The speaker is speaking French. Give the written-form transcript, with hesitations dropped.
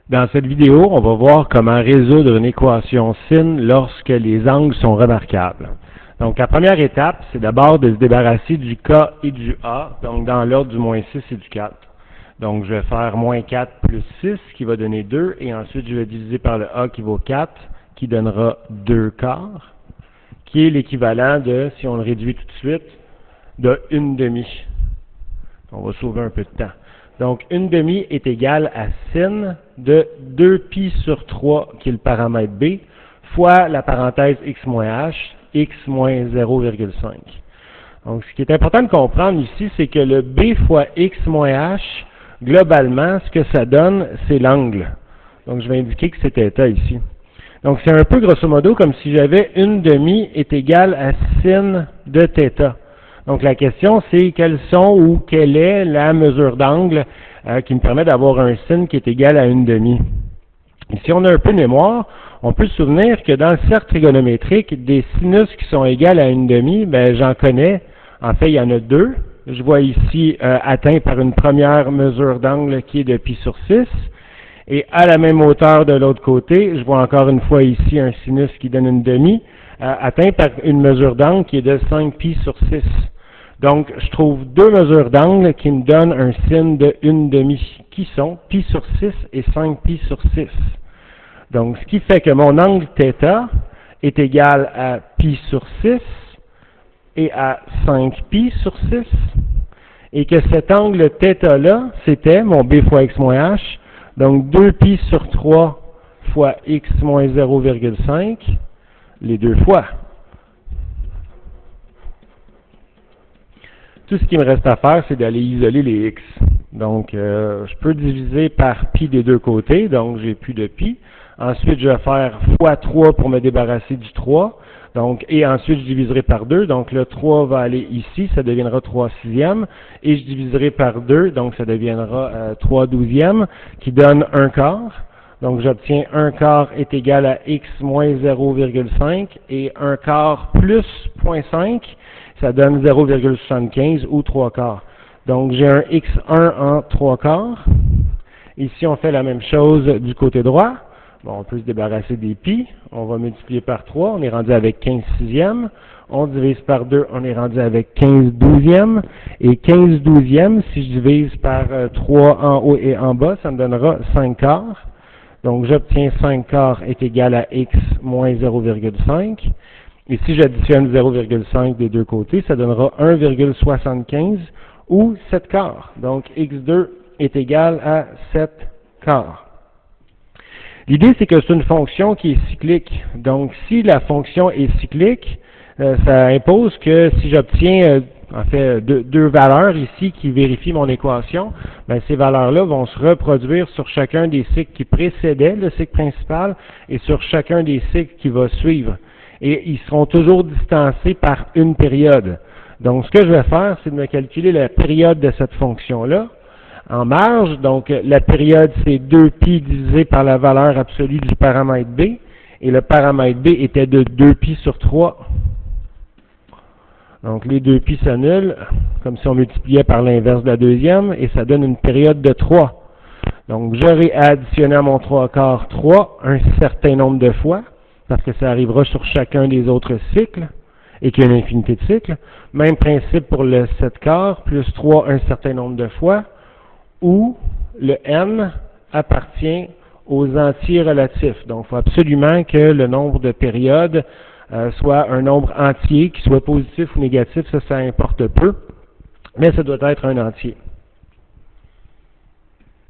Dans cette vidéo, on va voir comment résoudre une équation sin lorsque les angles sont remarquables. Donc, la première étape, c'est d'abord de se débarrasser du K et du A, donc dans l'ordre du moins 6 et du 4. Donc, je vais faire moins 4 plus 6, qui va donner 2, et ensuite je vais diviser par le A qui vaut 4, qui donnera 2 quarts, qui est l'équivalent de, si on le réduit tout de suite, de 1 demi. On va sauver un peu de temps. Donc, 1 demi est égal à sin de 2pi sur 3, qui est le paramètre B, fois la parenthèse x moins h, x moins 0,5. Donc, ce qui est important de comprendre ici, c'est que le B fois x moins h, globalement, ce que ça donne, c'est l'angle. Donc, je vais indiquer que c'est θ ici. Donc, c'est un peu grosso modo comme si j'avais 1 demi est égal à sin de θ. Donc, la question, c'est quelles sont ou quelle est la mesure d'angle qui me permet d'avoir un sin qui est égal à 1 demi. Et si on a un peu de mémoire, on peut se souvenir que dans le cercle trigonométrique, des sinus qui sont égales à 1 demi, ben, j'en connais. En fait, il y en a deux. Je vois ici atteint par une première mesure d'angle qui est de pi sur 6. Et à la même hauteur de l'autre côté, je vois encore une fois ici un sinus qui donne 1 demi, atteint par une mesure d'angle qui est de 5 pi sur 6. Donc, je trouve deux mesures d'angle qui me donnent un sin de 1 demi, qui sont pi sur 6 et 5 pi sur 6. Donc, ce qui fait que mon angle θ est égal à pi sur 6 et à 5 pi sur 6, et que cet angle θ-là, c'était mon b fois x moins h, donc 2 pi sur 3 fois x moins 0,5, les deux fois. Tout ce qui me reste à faire, c'est d'aller isoler les x. Donc, je peux diviser par pi des deux côtés, donc j'ai plus de pi. Ensuite, je vais faire fois 3 pour me débarrasser du 3. Donc, et ensuite, je diviserai par 2. Donc, le 3 va aller ici, ça deviendra 3 sixièmes. Et je diviserai par 2, donc ça deviendra 3 douzièmes, qui donne 1 quart. Donc, j'obtiens 1 quart est égal à x moins 0,5 et 1 quart plus 0,5, ça donne 0,75 ou 3 quarts. Donc, j'ai un x1 en 3 quarts. Ici, on fait la même chose du côté droit. Bon, on peut se débarrasser des pi. On va multiplier par 3. On est rendu avec 15 sixièmes. On divise par 2. On est rendu avec 15 douzièmes. Et 15 douzièmes, si je divise par 3 en haut et en bas, ça me donnera 5 quarts. Donc, j'obtiens 5 quarts est égal à x moins 0,5. Et si j'additionne 0,5 des deux côtés, ça donnera 1,75 ou 7 quarts. Donc, x2 est égal à 7 quarts. L'idée, c'est que c'est une fonction qui est cyclique. Donc, si la fonction est cyclique, ça impose que si j'obtiens en fait deux valeurs ici qui vérifient mon équation, ben, ces valeurs-là vont se reproduire sur chacun des cycles qui précédaient le cycle principal et sur chacun des cycles qui va suivre. Et ils seront toujours distancés par une période. Donc, ce que je vais faire, c'est de me calculer la période de cette fonction-là en marge. Donc, la période, c'est 2pi divisé par la valeur absolue du paramètre B. Et le paramètre B était de 2pi sur 3. Donc, les 2pi s'annulent, comme si on multipliait par l'inverse de la deuxième, et ça donne une période de 3. Donc, j'aurai à additionner à mon 3 quarts 3 un certain nombre de fois, parce que ça arrivera sur chacun des autres cycles, et qu'il y a une infinité de cycles. Même principe pour le 7 quarts, plus 3 un certain nombre de fois, où le n appartient aux entiers relatifs. Donc, il faut absolument que le nombre de périodes soit un nombre entier, qu'il soit positif ou négatif, ça importe peu, mais ça doit être un entier.